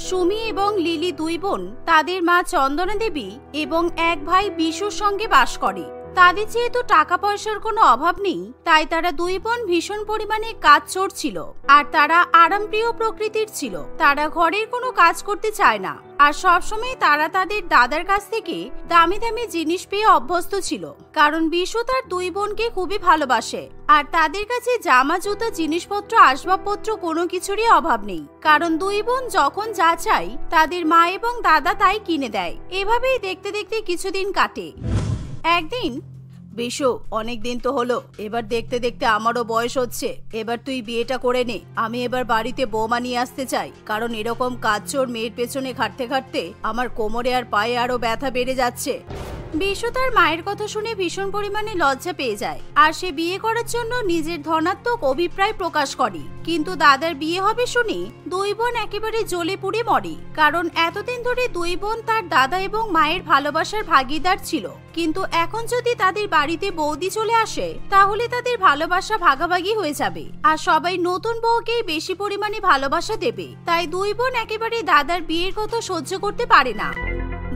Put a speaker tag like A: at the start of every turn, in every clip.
A: সুমি এবং লিলি দুই বোন তাদের মা চন্দনা দেবী এবং এক ভাই বিশুর সঙ্গে বাস করে। তাদের যেহেতু টাকা পয়সার কোনো অভাব নেই, তাই তারা দুই বোন ভীষণ পরিমাণে কাজচোর ছিল। আর তারা আরামপ্রিয় প্রকৃতির ছিল। তারা ঘরের কোনো কাজ করতে চায় না, আর সবসময় তারা তাদের দাদার কাছ থেকে দামি দামি জিনিস পেয়ে অভ্যস্ত ছিল। কারণ বিশু তার দুই বোনকে খুবই ভালোবাসে, আর তাদের কাছে জামা জুতা জিনিসপত্র আসবাবপত্র কোনো কিছুরই অভাব নেই। কারণ দুই বোন যখন যা চায় তাদের মা এবং দাদা তাই কিনে দেয়। এভাবেই দেখতে দেখতে কিছুদিন কাটে। একদিন, বিশু, অনেক দিন তো হলো, এবার দেখতে দেখতে আমারও বয়স হচ্ছে, এবার তুই বিয়েটা করে নে। আমি এবার বাড়িতে বৌমা নিয়ে আসতে চাই, কারণ এরকম কাজচোর মেয়ের পেছনে খাটতে খাটতে আমার কোমরে আর পায়ে আরো ব্যথা বেড়ে যাচ্ছে। বিশু তার মায়ের কথা শুনে ভীষণ পরিমাণে লজ্জা পেয়ে যায়, আর সে বিয়ে করার জন্য নিজের ধনাত্মক অভিপ্রায় প্রকাশ করে। কিন্তু দাদার বিয়ে হবে শুনে দুই বোন একেবারে জ্বলে পুড়ে মরে। কারণ এতদিন ধরে দুই বোন তার দাদা এবং মায়ের ভালোবাসার ভাগিদার ছিল, কিন্তু এখন যদি তাদের বাড়িতে বৌদি চলে আসে তাহলে তাদের ভালোবাসা ভাগাভাগি হয়ে যাবে, আর সবাই নতুন বউকেই বেশি পরিমাণে ভালোবাসা দেবে। তাই দুই বোন একেবারে দাদার বিয়ের কথা সহ্য করতে পারে না।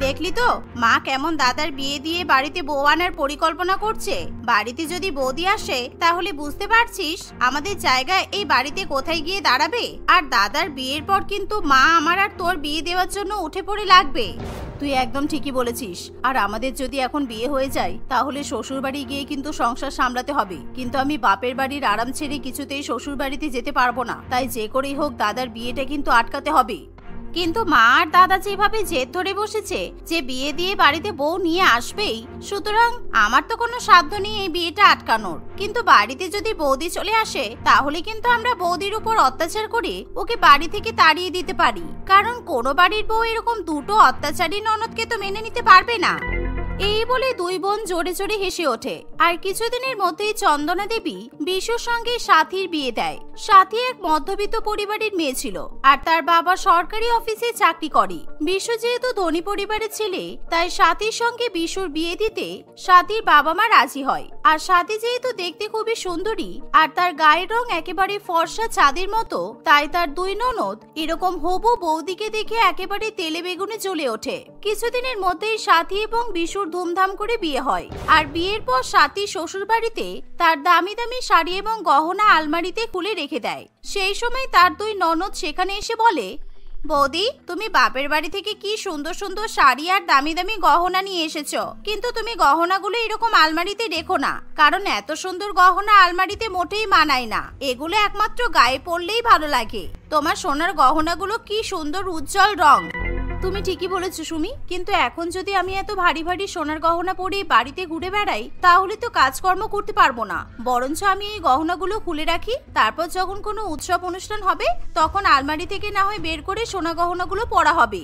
A: দেখলি তো মা কেমন দাদার বিয়ে দিয়ে বাড়িতে বউ আনার পরিকল্পনা করছে। বাড়িতে যদি বৌদি আসে তাহলে বুঝতে পারছিস আমাদের জায়গায় এই বাড়িতে কোথায় গিয়ে দাঁড়াবে। আর দাদার বিয়ের পর কিন্তু মা আমার আর তোর বিয়ে দেওয়ার জন্য উঠে পড়ে লাগবে। তুই একদম ঠিকই বলেছিস। আর আমাদের যদি এখন বিয়ে হয়ে যায় তাহলে শ্বশুর বাড়ি গিয়ে কিন্তু সংসার সামলাতে হবে। কিন্তু আমি বাপের বাড়ির আরাম ছেড়ে কিছুতেই শ্বশুর বাড়িতে যেতে পারবো না। তাই যে করেই হোক দাদার বিয়েটা কিন্তু আটকাতে হবে। কিন্তু মা আর দাদা যেভাবে জেদ ধরে বসেছে যে বিয়ে দিয়ে বাড়িতে বউ নিয়ে আসবেই, সুতরাং আমার তো কোনো সাধ্য নেই এই বিয়েটা আটকানোর। কিন্তু বাড়িতে যদি বৌদি চলে আসে তাহলে কিন্তু আমরা বৌদির উপর অত্যাচার করে ওকে বাড়ি থেকে তাড়িয়ে দিতে পারি। কারণ কোনো বাড়ির বউ এরকম দুটো অত্যাচারী ননদকে তো মেনে নিতে পারবে না। এই বলে দুই বোন জোরে জোরে হেসে ওঠে। আর কিছুদিনের মধ্যেই চন্দনা দেবী বিশুর সঙ্গে সাথীর বিয়ে দেয়। সাথী এক মধ্যবিত্ত পরিবারের মেয়ে ছিল, আর তার বাবা সরকারি অফিসে চাকরি করে। বিশু যেহেতু ধনী পরিবারের ছেলে, তাই সাথীর সঙ্গে বিশুর বিয়ে দিতে সাথীর বাবা মা রাজি হয়। আর সাথী যেহেতু দেখতে খুবই সুন্দরী, আর তার গায়ের রং একেবারে ফর্সা চাঁদের মতো, তাই তার দুই ননদ এরকম হবু বৌদিকে দেখে একেবারে তেলে বেগুনে জ্বলে ওঠে। কিছুদিনের মধ্যেই সাথী এবং বিশুর ধুমধাম করে বিয়ে হয়। আর বিয়ের পর সাথী শ্বশুর বাড়িতে তার দামি দামি শাড়ি এবং গহনা আলমারিতে খুলে রেখে দেয়। সেই সময় তার দুই ননদ সেখানে এসে বলে, বৌদি, তুমি বাপের বাড়ি থেকে কি সুন্দর সুন্দর শাড়ি আর দামি দামি গহনা নিয়ে এসেছো, কিন্তু তুমি গহনাগুলো এরকম আলমারিতে রেখো না। কারণ এত সুন্দর গহনা আলমারিতে মোটেই মানায় না। এগুলো একমাত্র গায়ে পরলেই ভালো লাগে। তোমার সোনার গহনাগুলো কি সুন্দর উজ্জ্বল রং। তুমি ঠিকই বলেছো সুমি, কিন্তু এখন যদি আমি এত ভারী ভারী সোনার গহনা পরে বাড়িতে ঘুরে বেড়াই তাহলে তো কাজকর্ম করতে পারবো না। বরঞ্চ আমি এই গহনাগুলো খুলে রাখি, তারপর যখন কোনো উৎসব অনুষ্ঠান হবে তখন আলমারি থেকে না হয় বের করে সোনা গহনাগুলো পরা হবে।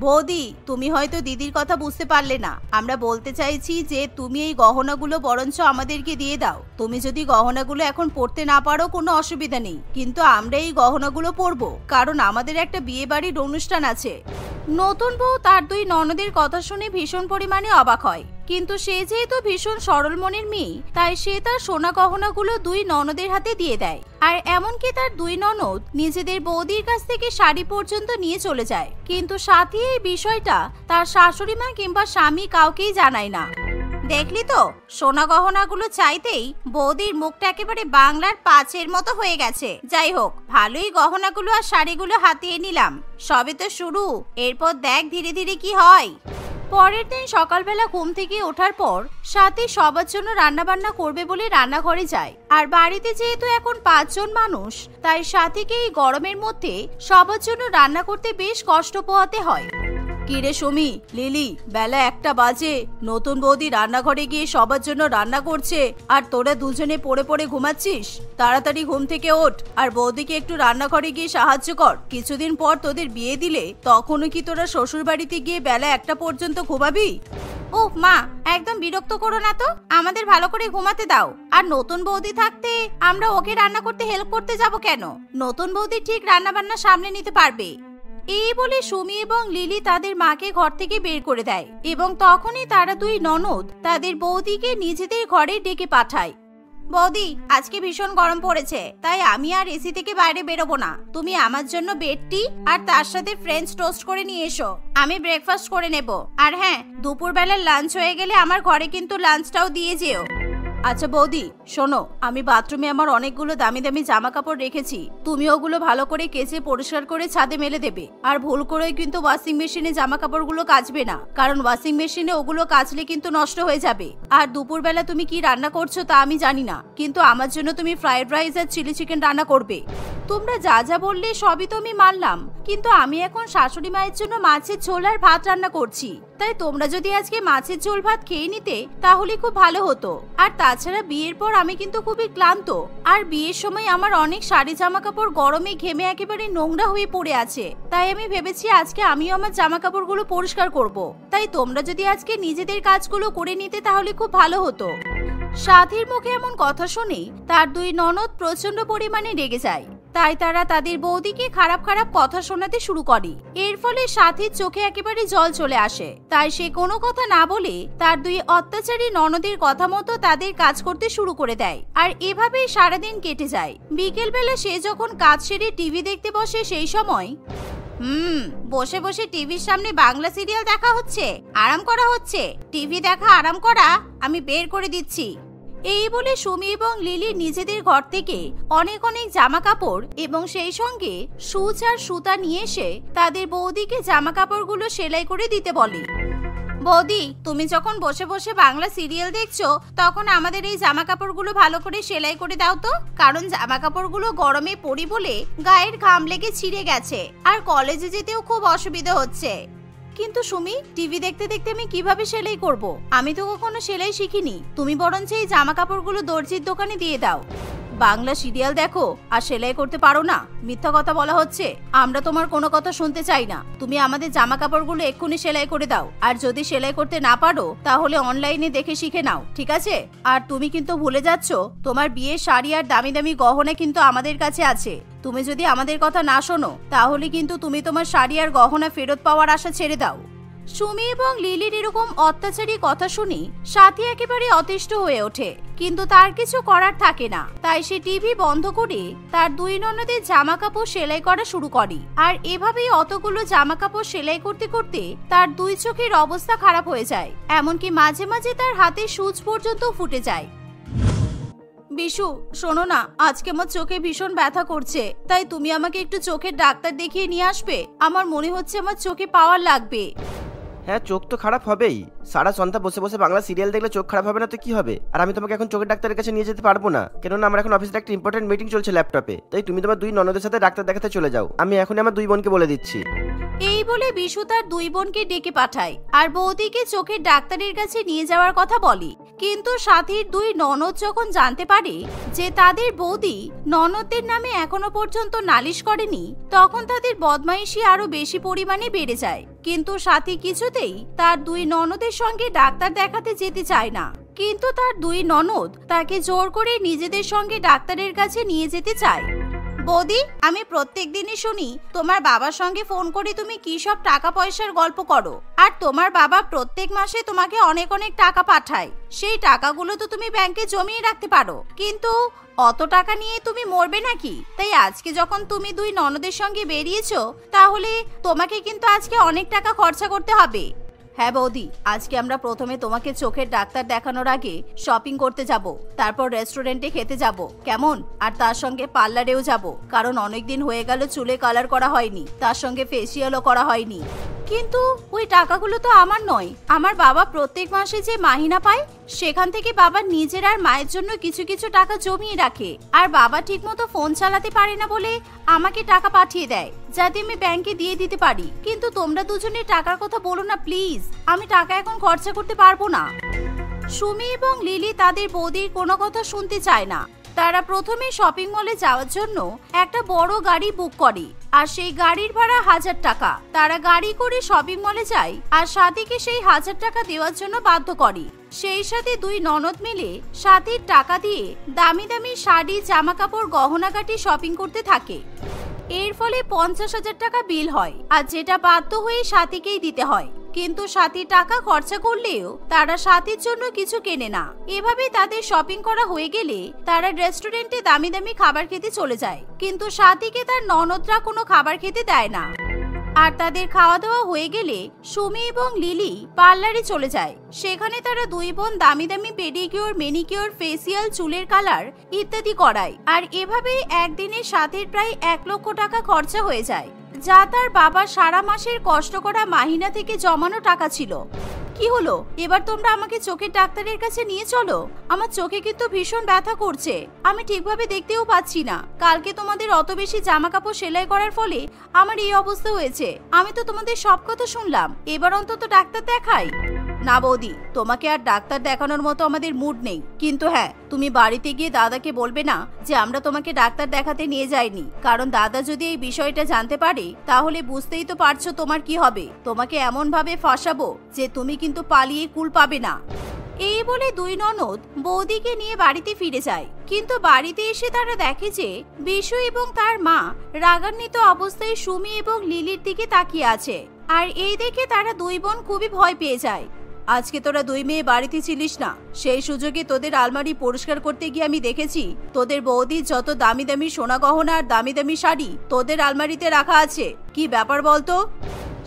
A: বৌদি, তুমি হয়তো দিদির কথা বুঝতে পারলে না। আমরা বলতে চাইছি যে তুমি এই গহনাগুলো বরঞ্চ আমাদেরকে দিয়ে দাও। তুমি যদি গহনাগুলো এখন পরতে না পারো কোনো অসুবিধা নেই, কিন্তু আমরা এই গহনাগুলো পরবো, কারণ আমাদের একটা বিয়ে বাড়ির অনুষ্ঠান আছে। নতুন বউ তার দুই ননদের কথা শুনে ভীষণ পরিমাণে অবাক হয়। কিন্তু সে যেহেতু ভীষণ সরল মনের মেয়ে, তাই সে তার সোনা গহনাগুলো দুই ননদের হাতে দিয়ে দেয়। আর এমনকি তার দুই ননদ নিজেদের বৌদির কাছ থেকে শাড়ি পর্যন্ত নিয়ে চলে যায়। কিন্তু সাথী এই বিষয়টা তার শাশুড়ি মা কিংবা স্বামী কাউকেই জানায় না। দেখলি তো, সোনা গহনাগুলো চাইতেই বৌদির মুখটা একেবারে বাংলার পাঁচের মতো হয়ে গেছে। যাই হোক, ভালোই গহনাগুলো আর শাড়িগুলো হাতিয়ে নিলাম, সবে তো শুরু, এরপর দেখ ধীরে ধীরে কি হয়। পরের দিন সকালবেলা ঘুম থেকে ওঠার পর সাথী সবার জন্য রান্না বান্না করবে বলে রান্নাঘরে যায়। আর বাড়িতে যেহেতু এখন 5 জন মানুষ, তাই সাথীকে এই গরমের মধ্যে সবার জন্য রান্না করতে বেশ কষ্ট পোহাতে হয়। কিরে সুমি, লিলি, বেলা 1টা বাজে, নতুন বৌদি রান্নাঘরে গিয়ে সবার জন্য রান্না করছে, আর তোরা দুজনে পড়ে পড়ে ঘুমাচ্ছিস। তাড়াতাড়ি ঘুম থেকে ওঠ আর বৌদিকে একটু রান্নাঘরে গিয়ে সাহায্য কর। কিছুদিন পর তোদের বিয়ে দিলে তখনও কি তোরা শ্বশুর বাড়িতে গিয়ে বেলা 1টা পর্যন্ত ঘুমাবি? ওহ মা, একদম বিরক্ত করো না তো, আমাদের ভালো করে ঘুমাতে দাও। আর নতুন বৌদি থাকতে আমরা ওকে রান্না করতে হেল্প করতে যাব কেন? নতুন বৌদি ঠিক রান্না বান্না সামলে নিতে পারবে। এই বলে সুমি এবং লিলি তাদের মাকে ঘর থেকে বের করে দেয়, এবং তখনই তারা দুই ননদ তাদের বৌদিকে নিজেদের ঘরে ডেকে পাঠায়। বৌদি, আজকে ভীষণ গরম পড়েছে, তাই আমি আর এসি থেকে বাইরে বেরোবো না। তুমি আমার জন্য বেড টি আর তার সাথে ফ্রেঞ্চ টোস্ট করে নিয়ে এসো। আমি ব্রেকফাস্ট করে নেব। আর হ্যাঁ, দুপুরবেলার লাঞ্চ হয়ে গেলে আমার ঘরে কিন্তু লাঞ্চটাও দিয়ে যেও। আচ্ছা বৌদি, শোনো, আমি বাথরুমে আমার অনেকগুলো দামি দামি জামা কাপড় রেখেছি। তুমি ওগুলো ভালো করে কেচে পরিষ্কার করে ছাদে মেলে দেবে। আর ভুল করে কিন্তু ওয়াশিং মেশিনে জামা কাপড়গুলো কাচবে না, কারণ ওয়াশিং মেশিনে ওগুলো কাচলে কিন্তু নষ্ট হয়ে যাবে। আর দুপুরবেলা তুমি কি রান্না করছো তা আমি জানি না, কিন্তু আমার জন্য তুমি ফ্রাইড রাইস আর চিলি চিকেন রান্না করবে। তোমরা যা যা বললে সবই তো আমি মানলাম, কিন্তু আমি এখন শাশুড়ি মায়ের জন্য মাছের ঝোল আর ভাত রান্না করছি। তাই তোমরা যদি আজকে মাছের ঝোল ভাত খেয়ে নিতে তাহলে খুব ভালো হতো। আর তাছাড়া বিয়ের পর আমি কিন্তু খুবই ক্লান্ত, আর বিয়ের সময় আমার অনেক শাড়ি জামা কাপড় গরমে ঘেমে একেবারে নোংরা হয়ে পড়ে আছে। তাই আমি ভেবেছি আজকে আমিও আমার জামা কাপড়গুলো পরিষ্কার করব। তাই তোমরা যদি আজকে নিজেদের কাজগুলো করে নিতে তাহলে খুব ভালো হতো। সাথীর মুখে এমন কথা শুনে তার দুই ননদ প্রচন্ড পরিমাণে রেগে যায়। তাই তারা তাদের বৌদিকে খারাপ খারাপ কথা শোনাতে শুরু করে। এর ফলে সাথীর চোখে একেবারে জল চলে আসে। তাই সে কোনো কথা না বলে তার দুই অত্যাচারী ননদের কথা মতো তাদের কাজ করতে শুরু করে দেয়। আর এভাবেই সারাদিন কেটে যায়। বিকেল বেলা সে যখন কাজ সেরে টিভি দেখতে বসে সেই সময় বসে বসে টিভির সামনে বাংলা সিরিয়াল দেখা হচ্ছে, আরাম করা হচ্ছে। টিভি দেখা আরাম করা আমি বের করে দিচ্ছি। এই বলে সুমি এবং লিলি নিজেদের ঘর থেকে অনেক অনেক জামা কাপড় এবং সেই সঙ্গে সুচ আর সুতা নিয়ে এসে তাদের বৌদিকে জামা কাপড়গুলো সেলাই করে দিতে বলে। বৌদি, তুমি যখন বসে বসে বাংলা সিরিয়াল দেখছো তখন আমাদের এই জামা কাপড়গুলো ভালো করে সেলাই করে দাও তো, কারণ জামা কাপড়গুলো গরমে পরি বলে গায়ের ঘাম লেগে ছিঁড়ে গেছে আর কলেজে যেতেও খুব অসুবিধা হচ্ছে। কিন্তু সুমি, টিভি দেখতে দেখতে আমি কিভাবে সেলাই করব? আমি তো কখনো সেলাই শিখিনি। তুমি বরঞ্চ এই জামা কাপড়গুলো দর্জির দোকানে দিয়ে দাও। বাংলা সিরিয়াল দেখো আর সেলাই করতে পারো না? মিথ্যা কথা বলা হচ্ছে। আমরা তোমার কোনো কথা শুনতে চাই না। তুমি আমাদের জামা কাপড়গুলো এক্ষুনি সেলাই করে দাও। আর যদি সেলাই করতে না পারো তাহলে অনলাইনে দেখে শিখে নাও, ঠিক আছে? আর তুমি কিন্তু ভুলে যাচ্ছ, তোমার বিয়ের শাড়ি আর দামি দামি গহনা কিন্তু আমাদের কাছে আছে। তুমি যদি আমাদের কথা না শোনো তাহলে কিন্তু তুমি তোমার শাড়ি আর গহনা ফেরত পাওয়ার আশা ছেড়ে দাও। সুমি এবং লিলির এরকম অত্যাচারী কথা শুনি সাথী একেবারে অতিষ্ঠ হয়ে ওঠে, কিন্তু তার কিছু করার থাকে না। তাই সে টিভি বন্ধ করে তার দুই ননদের জামা কাপড় সেলাই করা শুরু করে। আর এভাবেই অতগুলো জামা কাপড় সেলাই করতে করতে তার দুই চোখের অবস্থা খারাপ হয়ে যায়। এমনকি মাঝে মাঝে তার হাতে সূচ পর্যন্ত ফুটে যায়। বিশু, শোনো না, আজকে আমার চোখে ভীষণ ব্যথা করছে, তাই তুমি আমাকে একটু চোখের ডাক্তার দেখিয়ে নিয়ে আসবে। আমার মনে হচ্ছে আমার চোখে পাওয়ার লাগবে।
B: হ্যাঁ, চোখ তো খারাপ হবেই। সারা সন্ধ্যা বসে বসে বাংলা সিরিয়াল দেখলে চোখ খারাপ হবে না তো কি হবে? আর আমি তোমাকে এখন চোখের ডাক্তারের কাছে নিয়ে যেতে পারবো না, কেননা আমার এখন অফিসে একটা ইম্পর্টেন্ট মিটিং চলছে ল্যাপটপে। তাই তুমি তোমার দুই ননদের সাথে ডাক্তার দেখাতে চলে যাও। আমি এখন আমার দুই বোনকে বলে দিচ্ছি।
A: এই বলে বিশু তার দুই বোনকে ডেকে পাঠায় আর বৌদিকে চোখের ডাক্তারের কাছে নিয়ে যাওয়ার কথা বলে। কিন্তু সাথীর দুই ননদ যখন জানতে পারে যে তাদের বৌদি ননদদের নামে এখনো পর্যন্ত নালিশ করেনি, তখন তাদের বদমাইশি আরো বেশি পরিমাণে বেড়ে যায়। কিন্তু সাথী কিছুতেই তার দুই ননদের সঙ্গে ডাক্তার দেখাতে যেতে চায় না, কিন্তু তার দুই ননদ তাকে জোর করে নিজেদের সঙ্গে ডাক্তারের কাছে নিয়ে যেতে চায়। বৌদি, আমি প্রত্যেক দিনই শুনি তোমার বাবার সঙ্গে ফোন করে তুমি কি সব টাকা পয়সার গল্প করো, আর তোমার বাবা প্রত্যেক মাসে তোমাকে অনেক অনেক টাকা পাঠায়। সেই টাকাগুলো তো তুমি ব্যাংকে জমিয়ে রাখতে পারো, কিন্তু অত টাকা নিয়ে তুমি মরবে নাকি? তাই আজকে যখন তুমি দুই ননদের সঙ্গে বেরিয়েছো তাহলে তোমাকে কিন্তু আজকে অনেক টাকা খরচা করতে হবে। হ্যাঁ বৌদি, আজকে আমরা প্রথমে তোমাকে চোখের ডাক্তার দেখানোর আগে শপিং করতে যাব, তারপর রেস্টুরেন্টে খেতে যাব, কেমন? আর তার সঙ্গে পার্লারেও যাব, কারণ অনেকদিন হয়ে গেল চুলে কালার করা হয়নি, তার সঙ্গে ফেসিয়ালও করা হয়নি। কিন্তু ওই টাকাগুলো তো আমার নয়। আমার বাবা প্রত্যেক মাসে যে মাহিনা পায় সেখান থেকে বাবা নিজের আর মায়ের জন্য কিছু কিছু টাকা জমিয়ে রাখে। আর বাবা ঠিকমতো ফোন চালাতে পারে না বলে আমাকে টাকা পাঠিয়ে দেয়, যাতে আমি ব্যাংকে দিয়ে দিতে পারি। কিন্তু তোমরা দুজনে টাকার কথা বলো না প্লিজ, আমি টাকা এখন খরচা করতে পারবো না। সুমি এবং লিলি তাদের বৌদির কোনো কথা শুনতে চায় না। তারা প্রথমে শপিং মলে যাওয়ার জন্য একটা বড় গাড়ি বুক করে, আর সেই গাড়ির ভাড়া 1000 টাকা। তারা গাড়ি করে শপিং মলে যায় আর সাথীকে সেই 1000 টাকা দেওয়ার জন্য বাধ্য করে। সেই সাথে দুই ননদ মিলে সাথীর টাকা দিয়ে দামি দামি শাড়ি, জামা কাপড়, গহনাগাটি শপিং করতে থাকে। এর ফলে 50,000 টাকা বিল হয়, আর যেটা বাধ্য হয়ে সাথীকেই দিতে হয়। কিন্তু সাথী টাকা খরচা করলেও তারা সাথীর জন্য কিছু কেনে না। এভাবে তাদের শপিং করা হয়ে গেলে তারা রেস্টুরেন্টে দামি দামি খাবার খেতে চলে যায়, কিন্তু সাথীকে তার ননদরা কোনো খাবার খেতে দেয় না। আর তাদের খাওয়া দাওয়া হয়ে গেলে সুমি এবং লিলি পার্লারে চলে যায়। সেখানে তারা দুই বোন দামি দামি পেডিকিউর, ম্যানিকিউর, ফেসিয়াল, চুলের কালার ইত্যাদি করায়। আর এভাবে একদিনে সাথীর প্রায় 1 লক্ষ টাকা খরচা হয়ে যায়, যা তার বাবার সারা মাসের কষ্ট করা মাহিনা থেকে জমানো টাকা ছিল। কি হলো, এবার তোমরা আমাকে চোখের ডাক্তারের কাছে নিয়ে চলো। আমার চোখে কিন্তু ভীষণ ব্যথা করছে, আমি ঠিকভাবে দেখতেও পাচ্ছি না। কালকে তোমাদের অত বেশি জামা কাপড় সেলাই করার ফলে আমার এই অবস্থা হয়েছে। আমি তো তোমাদের সব কথা শুনলাম, এবার অন্তত ডাক্তার দেখাই। না বৌদি, তোমাকে আর ডাক্তার দেখানোর মতো আমাদের মুড নেই। কিন্তু হ্যাঁ, তুমি বাড়িতে গিয়ে দাদাকে বলবে না যে আমরা তোমাকে ডাক্তার দেখাতে নিয়ে যাইনি, কারণ দাদা যদি এই বিষয়টা জানতে পারে তাহলে বুঝতেই তো পারছো তোমার কি হবে। তোমাকে এমন ভাবে ফাঁসাবো যে তুমি কিন্তু পালিয়ে কুল পাবে না। এই বলে দুই ননদ বৌদিকে নিয়ে বাড়িতে ফিরে যায়। কিন্তু বাড়িতে এসে তারা দেখে যে বিশু এবং তার মা রাগান্বিত অবস্থায় সুমি এবং লিলির দিকে তাকিয়ে আছে। আর এই দেখে তারা দুই বোন খুবই ভয় পেয়ে যায়। আজকে তোরা দুই মেয়ে বাড়িতে ছিলিস না, সেই সুযোগে তোদের আলমারি পরিষ্কার করতে গিয়ে আমি দেখেছি তোদের বৌদির যত দামি দামি সোনা গহনা আর দামি দামি শাড়ি তোদের আলমারিতে রাখা আছে। কি ব্যাপার বলতো?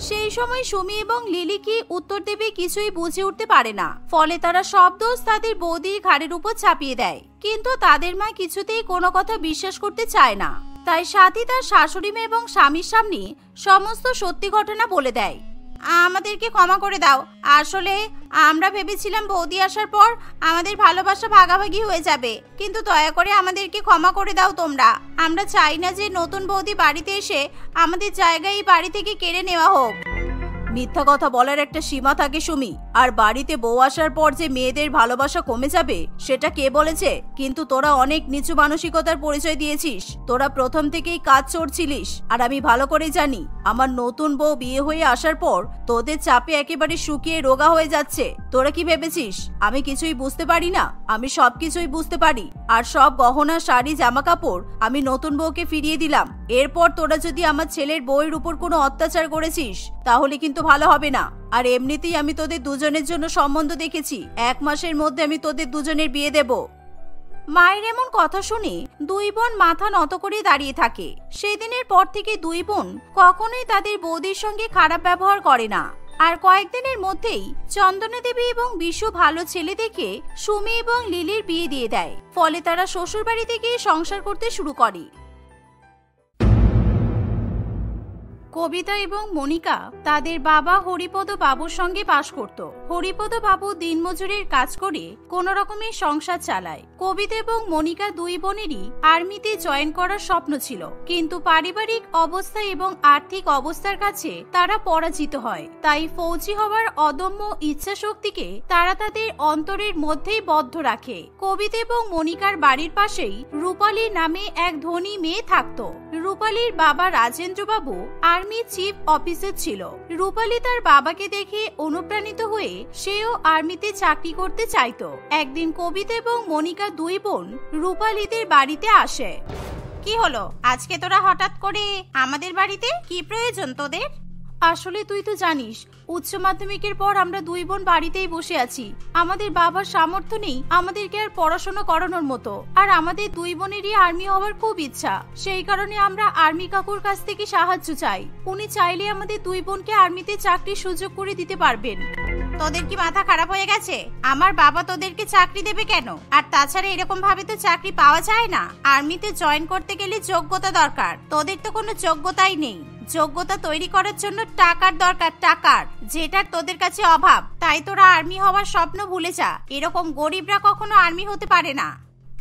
A: সেই সময় সুমি এবং লিলি কি উত্তর দেবে কিছুই বুঝে উঠতে পারে না। ফলে তারা সব দোষ তাদের বৌদির ঘাড়ের উপর চাপিয়ে দেয়। কিন্তু তাদের মা কিছুতেই কোনো কথা বিশ্বাস করতে চায় না। তাই সাথী তার শাশুড়ি মেয়ে এবং স্বামীর সামনে সমস্ত সত্যি ঘটনা বলে দেয়। আমাদেরকে ক্ষমা করে দাও, আসলে আমরা ভেবেছিলাম বৌদি আসার পর আমাদের ভালোবাসা ভাগাভাগি হয়ে যাবে, কিন্তু দয়া করে আমাদেরকে ক্ষমা করে দাও তোমরা। আমরা চাই না যে নতুন বৌদি বাড়িতে এসে আমাদের জায়গায় এই বাড়ি থেকে কেড়ে নেওয়া হোক। মিথ্যা কথা বলার একটা সীমা থাকে সুমি, আর বাড়িতে বউ আসার পর যে মেয়েদের ভালোবাসা কমে যাবে সেটা কে বলেছে? কিন্তু তোরা অনেক নিচু মানসিকতার পরিচয় দিয়েছিস। তোরা প্রথম থেকেই কাজ চড়ছিলিস, আর আমি ভালো করে জানি আমার নতুন বউ বিয়ে হয়ে আসার পর তোদের চাপে একেবারে শুকিয়ে রোগা হয়ে যাচ্ছে। তোরা কি ভেবেছিস আমি কিছুই বুঝতে পারি না? আমি সবকিছুই বুঝতে পারি। আর সব গহনা, শাড়ি, জামা কাপড় আমি নতুন বউকে ফিরিয়ে দিলাম। এরপর তোরা যদি আমার ছেলের বউয়ের উপর কোনো অত্যাচার করেছিস তাহলে কিন্তু ভালো হবে না। আর এমনিতেই আমি তোদের দুজনের জন্য সম্বন্ধ দেখেছি, 1 মাসের মধ্যে আমি তোদের দুজনের বিয়ে দেব। মায়ের এমন কথা শুনে দুই বোন মাথা নত করে দাঁড়িয়ে থাকে। সেদিনের পর থেকে দুই বোন কখনোই তাদের বৌদির সঙ্গে খারাপ ব্যবহার করে না। আর কয়েকদিনের মধ্যেই চন্দনা দেবী এবং বিশু ভালো ছেলে দেখে সুমি এবং লিলির বিয়ে দিয়ে দেয়। ফলে তারা শ্বশুর বাড়িতে গিয়ে সংসার করতে শুরু করে। কবিতা এবং মনিকা তাদের বাবা হরিপদ বাবুর সঙ্গে বাস করত। হরিপদ বাবু দিনমজুরের কাজ করে কোন রকমের সংসার চালায়। কবিতা এবং মনিকা দুই বোনেরই আর্মিতে জয়েন করার স্বপ্ন ছিল, কিন্তু পারিবারিক অবস্থা এবং আর্থিক অবস্থার কাছে তারা পরাজিত হয়। তাই ফৌজি হওয়ার অদম্য ইচ্ছা শক্তিকে তারা তাদের অন্তরের মধ্যেই বদ্ধ রাখে। কবিতা এবং মনিকার বাড়ির পাশেই রূপালী নামে এক ধনী মেয়ে থাকত। রূপালীর বাবা রাজেন্দ্র বাবু আর্মি চিফ অফিসার ছিল। রূপালী তার বাবাকে দেখে অনুপ্রাণিত হয়ে সেও আর্মিতে চাকরি করতে চাইতো। একদিন কবিতা এবং মনিকা দুই বোন রূপালীদের বাড়িতে আসে। কি হলো, আজকে তোরা হঠাৎ করে আমাদের বাড়িতে? কি প্রয়োজন তোদের? আসলে তুই তো জানিস উচ্চ মাধ্যমিকের পর আমরা দুই বোন বাড়িতেই বসে আছি। আমাদের বাবার সামর্থ্য নেই আমাদেরকে আর পড়াশোনা করানোর মতো, আর আমাদের দুই বোনেরই আর্মি হওয়ার খুব ইচ্ছা। সেই কারণে আমরা আর্মি কাকুর কাছ থেকে সাহায্য চাই। উনি চাইলে আমাদের দুই বোনকে আর্মিতে চাকরির সুযোগ করে দিতে পারবেন। তোদের কি মাথা খারাপ হয়ে গেছে? আমার বাবা তোদেরকে চাকরি দেবে কেন? আর তাছাড়া এরকম ভাবে তো চাকরি পাওয়া যায় না। আর্মিতে জয়েন করতে গেলে যোগ্যতা দরকার। তোদের তো কোনো যোগ্যতাই নেই। যোগ্যতা তৈরি করার জন্য টাকার দরকার, টাকার, যেটার তোদের কাছে অভাব। তাই তোরা আর্মি হওয়ার স্বপ্ন ভুলে যা। এরকম গরিবরা কখনো আর্মি হতে পারে না।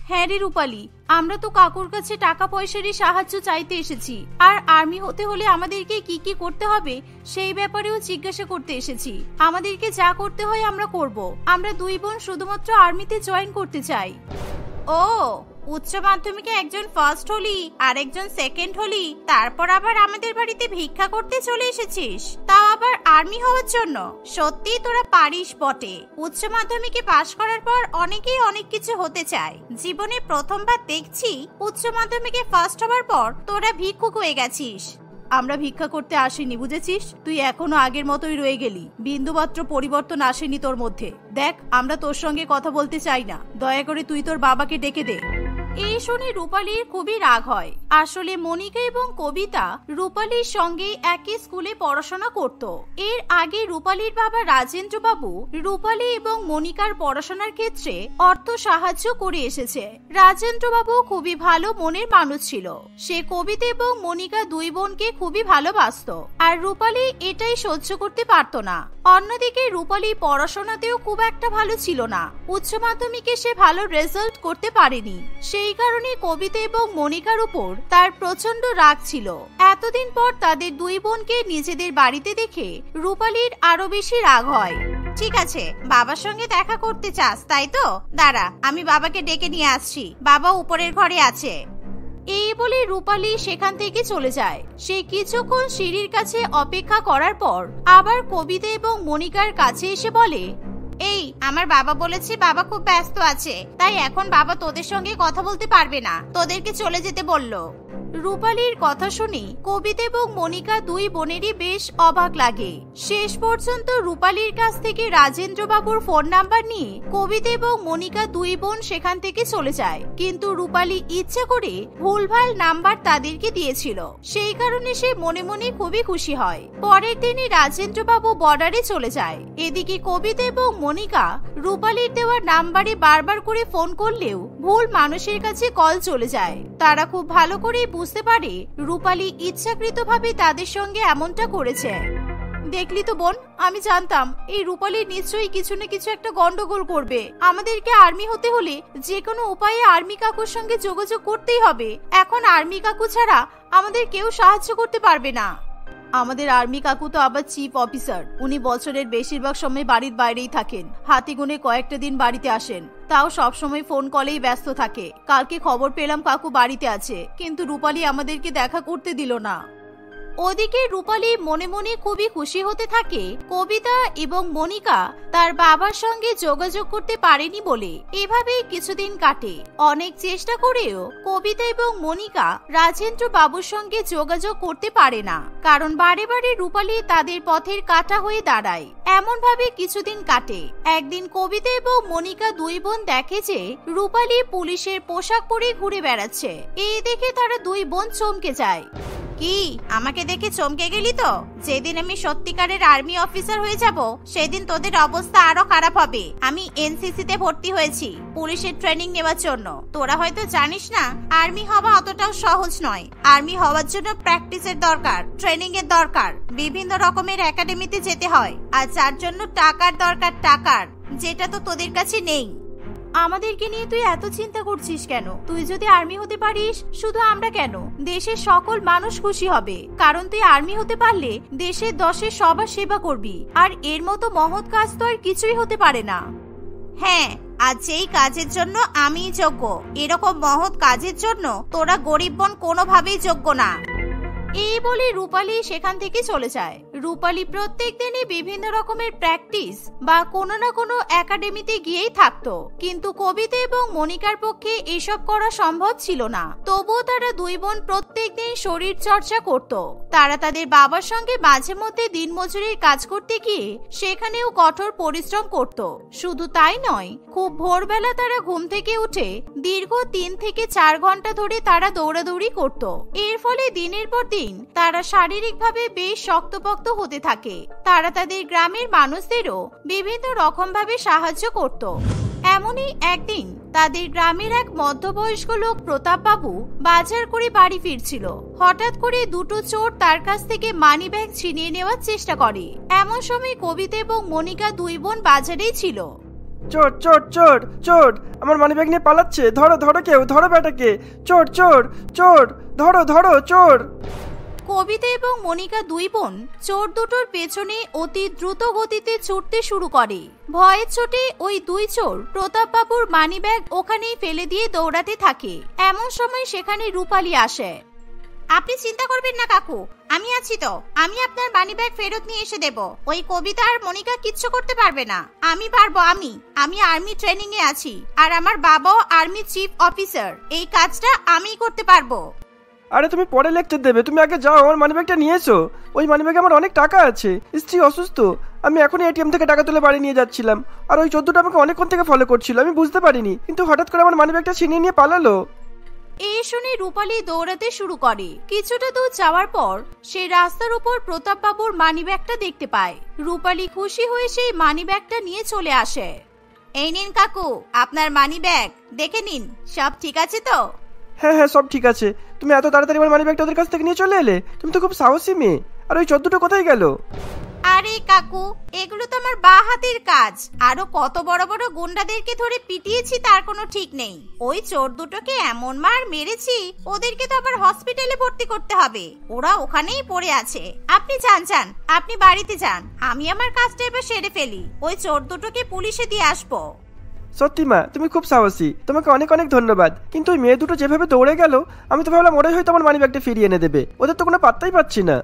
A: হ্যাঁ রে রূপালী, আমরা তো কাকুর কাছে টাকা পয়সারই সাহায্য চাইতে এসেছি। আর আর্মি হতে হলে আমাদেরকে কি কি করতে হবে সেই ব্যাপারেও জিজ্ঞাসা করতে এসেছি। আমাদেরকে যা করতে হয় আমরা করব। আমরা দুই বোন শুধুমাত্র আর্মিতে জয়েন করতে চাই। ও, উচ্চ মাধ্যমিকে একজন ফার্স্ট হলি আর একজন সেকেন্ড হলি, তারপর আবার আমাদের বাড়িতে ভিক্ষা করতে চলে এসেছিস, তাও আবার আর্মি হওয়ার জন্য? সত্যি তোরা পারিস বটে। উচ্চ মাধ্যমিকে পাশ করার পর অনেকেই অনেক কিছু হতে চায়। জীবনে প্রথমবার দেখছি উচ্চ মাধ্যমিকে ফার্স্ট হওয়ার পর তোরা ভিক্ষুক হয়ে গেছিস। আমরা ভিক্ষা করতে আসিনি, বুঝেছিস? তুই এখনো আগের মতোই রয়ে গেলি, বিন্দুমাত্র পরিবর্তন আসেনি তোর মধ্যে। দেখ, আমরা তোর সঙ্গে কথা বলতে চাই না, দয়া করে তুই তোর বাবাকে ডেকে দে। এই শুনে রূপালীর খুবই রাগ হয়। আসলে মনিকা এবং কবিতা রূপালীর সঙ্গে একই স্কুলে পড়াশোনা করত। এর আগে রূপালীর বাবা রাজেন্দ্র বাবু রূপালী এবং মনিকার পড়াশোনার ক্ষেত্রে অর্থ সাহায্য করে এসেছে। রাজেন্দ্র বাবু খুবই ভালো মনের মানুষ ছিল। সে কবিতা এবং মনিকা দুই বোনকে খুবই ভালোবাসতো, আর রূপালী এটাই সহ্য করতে পারত না। অন্যদিকে রূপালী পড়াশোনাতেও খুব একটা ভালো ছিল না। উচ্চ মাধ্যমিকে সে ভালো রেজাল্ট করতে পারেনি। সেই কারণে কবিতা এবং মনিকার উপর তার প্রচন্ড রাগ ছিল। এতদিন পর তাদের দুই বোনকে নিজেদের বাড়িতে দেখে রূপালীর আরো বেশি রাগ হয়। ঠিক আছে, বাবার সঙ্গে দেখা করতে চাস তাই তো? দাঁড়া, আমি বাবাকে ডেকে নিয়ে আসছি, বাবা উপরের ঘরে আছে। এই বলে রূপালী সেখান থেকে চলে যায়। সে কিছুক্ষণ সিঁড়ির কাছে অপেক্ষা করার পর আবার কবিতা এবং মনিকার কাছে এসে বলে, এই আমার বাবা বলেছে বাবা খুব ব্যস্ত আছে, তাই এখন বাবা তোদের সঙ্গে কথা বলতে পারবে না, তোদেরকে চলে যেতে বলল। রূপালীর কথা শুনে কবিতা এবং মনিকা দুই বোনেরই বেশ অবাক লাগে। শেষ পর্যন্ত রূপালীর কাছ থেকে রাজেন্দ্র বাবুর ফোন নাম্বার নিয়ে কবিতা এবং মনিকা দুই বোন সেখান থেকে চলে যায়। কিন্তু রূপালী ইচ্ছে করে ভুলভাল নাম্বার তাদেরকে দিয়েছিল, সেই কারণে সে মনে মনে খুবই খুশি হয়। পরের দিনই রাজেন্দ্র বাবু বর্ডারে চলে যায়। এদিকে কবিতা এবং মনিকা রূপালীর দেওয়া নাম্বারে বারবার করে ফোন করলেও ভুল মানুষের কাছে কল চলে যায়। তারা খুব ভালো করে বুঝতে পারে রূপালী ইচ্ছাকৃতভাবে তাদের সঙ্গে এমনটা করেছে। দেখলি তো বোন, আমি জানতাম এই রূপালী নিশ্চয়ই কিছু না কিছু একটা গন্ডগোল করবে। আমাদেরকে আর্মি হতে হলে যে কোনো উপায়ে আর্মি কাকুর সঙ্গে যোগাযোগ করতেই হবে। এখন আর্মি কাকু ছাড়া আমাদের কেউ সাহায্য করতে পারবে না। আমাদের আর্মি কাকু তো আবার চিফ অফিসার, উনি বছরের বেশিরভাগ সময় বাড়ির বাইরেই থাকেন, হাতে গুনে কয়েকটা দিন বাড়িতে আসেন, তাও সব সময় ফোন কলেই ব্যস্ত থাকে। কালকে খবর পেলাম কাকু বাড়িতে আছে, কিন্তু রূপালী আমাদেরকে দেখা করতে দিল না। ওদিকে রূপালী মনে মনে খুবই খুশি হতে থাকে কবিতা এবং মনিকা তার বাবার সঙ্গে যোগাযোগ করতে পারেনি বলে। এভাবেই কিছুদিন কাটে। অনেক চেষ্টা করেও কবিতা এবং মনিকা রাজেন্দ্র বাবুর সঙ্গে যোগাযোগ করতে পারে না, কারণ বারে বারে রূপালী তাদের পথের কাঁটা হয়ে দাঁড়ায়। এমন ভাবে কিছুদিন কাটে। একদিন কবিতা এবং মনিকা দুই বোন দেখে যে রূপালী পুলিশের পোশাক পরে ঘুরে বেড়াচ্ছে। এই দেখে তারা দুই বোন চমকে যায়। কি, আমাকে দেখে চমকে গেলি তো? যেদিন আমি সত্যিকারের আর্মি অফিসার হয়ে যাব সেদিন তোদের অবস্থা আরো খারাপ হবে। আমি এনসিসি তে ভর্তি হয়েছি পুলিশের ট্রেনিং নেওয়ার জন্য। তোরা হয়তো জানিস না, আর্মি হওয়া অতটাও সহজ নয়। আর্মি হওয়ার জন্য প্র্যাকটিসের দরকার, ট্রেনিং এর দরকার, বিভিন্ন রকমের একাডেমিতে যেতে হয়, আর যার জন্য টাকার দরকার, টাকার, যেটা তো তোদের কাছে নেই। আমাদেরকে নিয়ে তুই এত চিন্তা করছিস কেন? তুই যদি আর্মি হতে পারিস, শুধু আমরা কেন, দেশের সকল মানুষ খুশি হবে। কারণ তুই আর্মি হতে পারলে দেশের দশের সবার সেবা করবি, আর এর মতো মহৎ কাজ তো আর কিছুই হতে পারে না। হ্যাঁ, আর যেই কাজের জন্য আমি যোগ্য, এরকম মহৎ কাজের জন্য তোরা গরিব বোন কোনোভাবেই যোগ্য না। এই বলে রূপালী সেখান থেকে চলে যায়। রূপালী প্রত্যেক দিনই বিভিন্ন রকমের প্র্যাকটিস বা কোনো না কোনো একাডেমিতে গিয়েই থাকতো, কিন্তু কবিতা এবং মনিকার পক্ষে এসব করা সম্ভব ছিল না। তবুও তারা দুই বোন প্রত্যেক দিন শরীর চর্চা করত। তারা তাদের বাবার সঙ্গে মাঝে মধ্যে দিনমজুরির কাজ করতে গিয়ে সেখানেও কঠোর পরিশ্রম করত। শুধু তাই নয়, খুব ভোরবেলা তারা ঘুম থেকে উঠে দীর্ঘ 3 থেকে 4 ঘন্টা ধরে তারা দৌড়াদৌড়ি করত। এর ফলে দিনের পর দিন তারা শারীরিকভাবে বেশ শক্তপোক্ত হতে থাকে। তারা তাদের গ্রামের মানুষদেরও বিভিন্ন রকম ভাবে সাহায্য করত। এমনই একদিন তাদের গ্রামের এক মধ্যবয়স্ক লোক প্রতাপ বাবু বাজার করে বাড়ি ফিরছিল। হঠাৎ করে দুটো চোর তার কাছ থেকে মানি ব্যাগ ছিনিয়ে নেওয়ার চেষ্টা করে। এমন সময় কবিতা এবং মনিকা দুই বোন বাজারেই ছিল।
B: চোর চোর চোর চোর, আমার মানি ব্যাগ নিয়ে পালাচ্ছে, ধরো ধরো, কেউ ধরো বেটাকে, চোর চোর চোর, ধরো ধরো চোর।
A: কবিতা এবং মনিকা দুই বোন চোর দুটোর পেছনে অতি দ্রুত গতিতে ছুটতে শুরু করে। ভয়ের চোটে ওই দুই চোর প্রতাপ বাবুর মানি ব্যাগ ওখানেই ফেলে দিয়ে দৌড়াতে থাকে। এমন সময় সেখানে রূপালী আসে। আপনি চিন্তা করবেন না কাকু, আমি আছি তো, আমি আপনার মানি ব্যাগ ফেরত নিয়ে এসে দেব। ওই কবিতা আর মনিকা কিচ্ছু করতে পারবে না। আমি পারবো, আমি আর্মি ট্রেনিং এ আছি, আর আমার বাবাও আর্মি চিফ অফিসার। এই কাজটা আমিই করতে পারবো।
C: আরে তুমি পরে লেকচার দেবে, তুমি আগে যাও, আমার মানিব্যাগটা নিয়ে এসো। ওই মানিব্যাগে আমার অনেক টাকা আছে, স্ত্রী অসুস্থ, আমি এখনই এটিএম থেকে টাকা তুলে বাড়ি নিয়ে যাচ্ছিলাম। আর ওই 14টা আমাকে অনেকক্ষণ থেকে ফলো করছিল, আমি বুঝতে পারিনি, কিন্তু হঠাৎ করে আমার মানিব্যাগটা ছিনিয়ে নিয়ে পালালো।
A: এই শুনে রূপালী দৌড়াতে শুরু করে। কিছুটা দূর যাওয়ার পর সে রাস্তার উপর প্রতাপবাবুর মানিব্যাগটা দেখতে পায়। রূপালী খুশি হয়ে সেই মানিব্যাগটা নিয়ে চলে আসে। এই নিন কাকু, আপনার মানিব্যাগ, দেখে নিন সব ঠিক আছে তো?
C: হ্যাঁ হ্যাঁ, সব ঠিক আছে। তুমি এত তাড়াতাড়ি আমার মানিব্যাগটা ওদের কাছ থেকে নিয়ে চলে এলে, তুমি তো খুব সাহসী মেয়ে। আর ওই 14টা কোথায় গেল?
A: আরে কাকু, এগুলো তো আমার বাঁ হাতের কাজ। আরো কত বড় বড় গুন্ডাদেরকে ধরে পিটিয়েছি তার কোনো ঠিক নেই। ওই চোর দুটোকে এমন মার মেরেছি, ওদেরকে তো আবার হসপিটালে ভর্তি করতে হবে। ওরা ওখানেই পড়ে আছে। আপনি যান, আপনি বাড়িতে যান, আমি আমার কাজটা এবার সেরে ফেলি। ওই চোর দুটোকে পুলিশে দিয়ে আসবো।
C: সত্যি মা, তুমি খুব সাহসী, তোমাকে অনেক অনেক ধন্যবাদ। কিন্তু ওই মেয়ে দুটো যেভাবে দৌড়ে গেল, আমি তো ভাবলাম ওরাই হয়তো আমার মানিব্যাগটা ফিরিয়ে এনে দেবে, ওদের তো কোনো পাত্তাই পাচ্ছি না।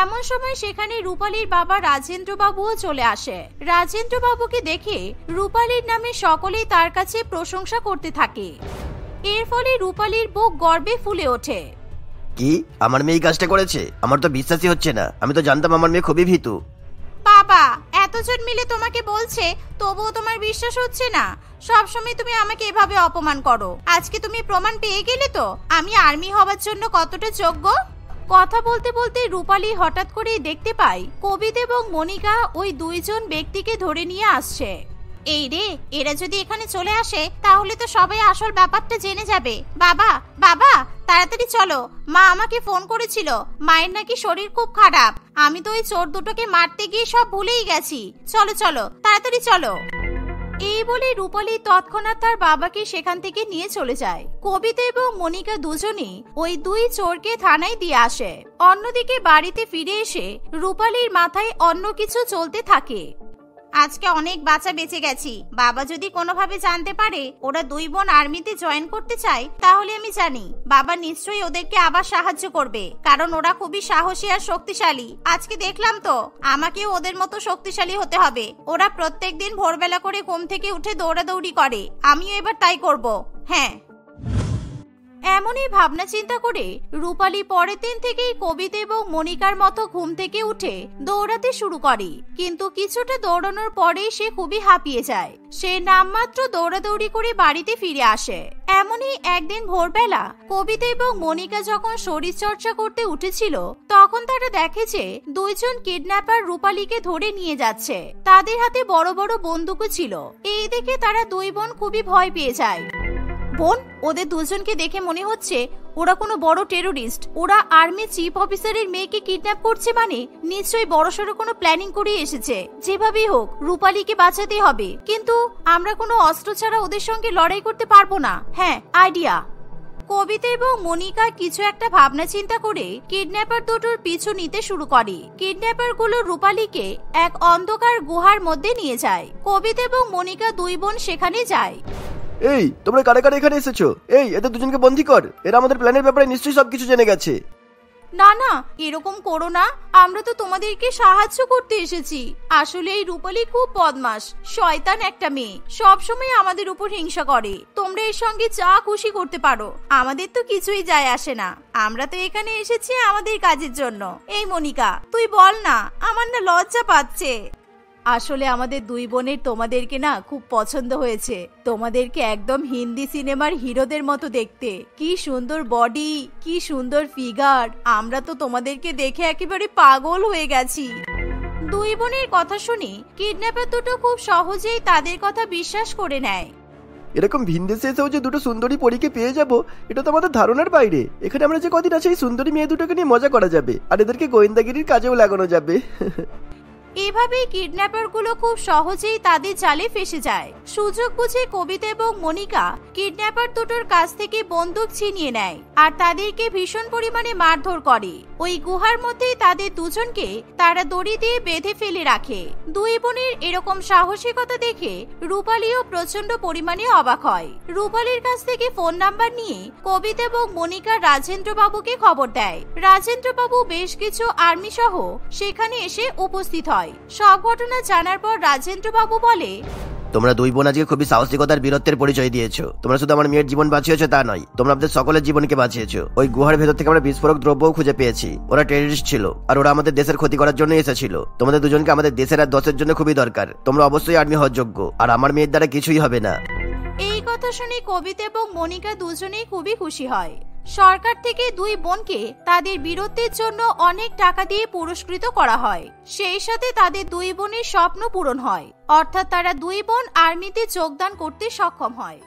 A: এমন সময় সেখানে রূপালীর বাবা রাজেন্দ্র বাবুও চলে আসে। রাজেন্দ্র বাবুকে দেখে রূপালীর নামে সকলেই তার কাছে প্রশংসা করতে থাকে। এর ফলে রূপালীর বুক গর্বে ফুলে ওঠে।
B: কি আমার মেয়ে এই কাজটা করেছে? আমার তো বিশ্বাসই হচ্ছে না, আমি তো জানতাম আমার মেয়ে খুবই ভীতু।
A: বাবা, এতজন মিলে তোমাকে বলছে, তবুও তোমার বিশ্বাস হচ্ছে না? সবসময় তুমি আমাকে এভাবে অপমান করো। আজকে তুমি প্রমাণ পেয়ে গেলে তো আমি আর্মি হওয়ার জন্য কতটা যোগ্য। কথা বলতে বলতে রূপালী হঠাৎ করেই দেখতে পায় কবিতা এবং মনিকা ওই দুইজন ব্যক্তিকে ধরে নিয়ে আসছে। এই রে, এরা যদি এখানে চলে আসে তাহলে তো সবাই আসল ব্যাপারটা জেনে যাবে। বাবা বাবা, তাড়াতাড়ি চলো, মা আমাকে ফোন করেছিল, মায়ের নাকি শরীর খুব খারাপ। আমি তো ওই চোর দুটোকে মারতে গিয়ে সব ভুলেই গেছি। চলো চলো, তাড়াতাড়ি চলো। এই বলে রূপালী তৎক্ষণাৎ তার বাবাকে সেখান থেকে নিয়ে চলে যায়। কবিতা এবং মনিকা দুজনেই ওই দুই চোরকে থানায় দিয়ে আসে। অন্যদিকে বাড়িতে ফিরে এসে রূপালীর মাথায় অন্য কিছু চলতে থাকে। আজকে অনেক বাচ্চা বেঁচে গেছি। বাবা যদি কোনোভাবে জানতে পারে ওরা দুই বোন আর্মিতে জয়েন করতে চায়, তাহলে আমি জানি বাবা নিশ্চয়ই ওদেরকে আবার সাহায্য করবে, কারণ ওরা খুবই সাহসী আর শক্তিশালী। আজকে দেখলাম তো, আমাকেও ওদের মতো শক্তিশালী হতে হবে। ওরা প্রত্যেকদিন ভোরবেলা করে ঘুম থেকে উঠে দৌড়াদৌড়ি করে, আমিও এবার তাই করব। হ্যাঁ। এমনই ভাবনা চিন্তা করে রূপালী পরের দিন থেকেই কবিতা এবং মনিকার মতো ঘুম থেকে উঠে দৌড়াতে শুরু করে। কিন্তু কিছুটা দৌড়ানোর পরেই সে খুবই হাঁপিয়ে যায়। সে নামমাত্র দৌড়াদৌড়ি করে বাড়িতে ফিরে আসে। এমনই একদিন ভোরবেলা কবিতা এবং মনিকা যখন শরীর চর্চা করতে উঠেছিল, তখন তারা দেখে যে দুইজন কিডন্যাপার রূপালীকে ধরে নিয়ে যাচ্ছে। তাদের হাতে বড় বড় বন্দুকও ছিল। এই দেখে তারা দুই বোন খুবই ভয় পেয়ে যায়। বোন, ওদের দুজনকে দেখে মনে হচ্ছে ওরা কোনো বড় টেরোরিস্ট। ওরা আর্মি চিফ অফিসারের মেয়েকে কিডন্যাপ করছে, মানে নিশ্চয়ই বড়সড় কোনো প্ল্যানিং করে এসেছে। যেভাবেই হোক রূপালীকে বাঁচাতে হবে, কিন্তু আমরা কোনো অস্ত্র ছাড়া ওদের সঙ্গে লড়াই করতে পারবো না। হ্যাঁ, আইডিয়া। কবিতা এবং মনিকা কিছু একটা ভাবনা চিন্তা করে কিডন্যাপার দুটোর পিছু নিতে শুরু করে। কিডন্যাপার গুলো রূপালীকে এক অন্ধকার গুহার মধ্যে নিয়ে যায়। কবিতা এবং মনিকা দুই বোন সেখানে যায়।
B: এই তোমরা কারে কারে এখানে এসেছো? এই এদের দুজনকে বন্দী কর, এরা আমাদের প্ল্যানের ব্যাপারে নিশ্চয়ই সবকিছু জেনে গেছে।
A: না না, এরকম করো না, আমরা তো তোমাদেরকে সাহায্য করতে এসেছি। আসলে এই রূপালী খুব বদমাশ, শয়তান একটা মেয়ে, সবসময় আমাদের উপর হিংসা করে। তোমরা এর সঙ্গে যা খুশি করতে পারো, আমাদের তো কিছুই যায় আসে না। আমরা তো এখানে এসেছি আমাদের কাজের জন্য। এই মনিকা, তুই বল না, আমার না লজ্জা পাচ্ছে। আসলে আমাদের দুই বোনের তোমাদেরকে না খুব পছন্দ হয়েছে। তোমাদেরকে একদম হিন্দি সিনেমার হিরোদের মতো দেখতে। কি সুন্দর বডি, কি সুন্দর ফিগার। আমরা তো তোমাদেরকে দেখে একেবারে পাগল হয়ে গেছি। দুই বোনের কথা শুনে কিডন্যাপার দুটো খুব সহজেই তাদের কথা বিশ্বাস করে নেয়।
C: এরকম ভিনদেশে এসেও যে দুটো সুন্দরী পরীকে পেয়ে যাব, এটা তো আমাদের ধারণার বাইরে। এখানে আমরা যে কদিন আছি, এই সুন্দরী মেয়ে দুটোকে নিয়ে মজা করা যাবে, আর এদেরকে গোয়েন্দাগিরির কাজেও লাগানো যাবে।
A: এভাবেই কিডন্যাপার গুলো খুব সহজেই তাদের জালে ফেসে যায়। সুযোগ বুঝে কবিতা এবং মনিকা কিডন্যাপার দুটোর কাছ থেকে বন্দুক ছিনিয়ে নেয় আর তাদেরকে ভীষণ পরিমাণে মারধর করে। ওই গুহার মধ্যেই তাদের দুজনকে তারা দড়ি দিয়ে বেঁধে ফেলে রাখে। দুই বোনের এরকম সাহসিকতা দেখে রূপালীও প্রচন্ড পরিমাণে অবাক হয়। রূপালীর কাছ থেকে ফোন নাম্বার নিয়ে কবিতা এবং মনিকা রাজেন্দ্র বাবুকে খবর দেয়। রাজেন্দ্র বাবু বেশ কিছু আর্মি সহ সেখানে এসে উপস্থিত হয়। সব ঘটনা জানার পর রাজেন্দ্র বাবু বলে,
B: তোমরা দুই বোন আজকে খুবই সাহসিকতার বীরত্বের পরিচয় দিয়েছো। তোমরা শুধু আমার মেয়ের জীবন বাঁচিয়েছো তা নয়, তোমরা আমাদের সকলের জীবনকে বাঁচিয়েছো। ওই গুহার ভেতর থেকে আমরা বিস্ফোরক দ্রব্যও খুঁজে পেয়েছি। ওরা টেররিস্ট ছিল আর ওরা আমাদের দেশের ক্ষতি করার জন্য এসেছিল। তোমাদের দুজনকে আমাদের দেশের আর দশের জন্য খুবই দরকার। তোমরা অবশ্যই আর্মি হওয়ার যোগ্য, আর আমার মেয়ের দ্বারা কিছুই হবে না।
A: এই কথা শুনে কবিতা এবং মনিকা দুজনেই খুবই খুশি হয়। সরকার থেকে দুই বোনকে তাদের বীরত্বের জন্য অনেক টাকা দিয়ে পুরস্কৃত করা হয়। সেই সাথে তাদের দুই বোনের স্বপ্ন পূরণ হয়, অর্থাৎ তারা দুই বোন আর্মিতে যোগদান করতে সক্ষম হয়।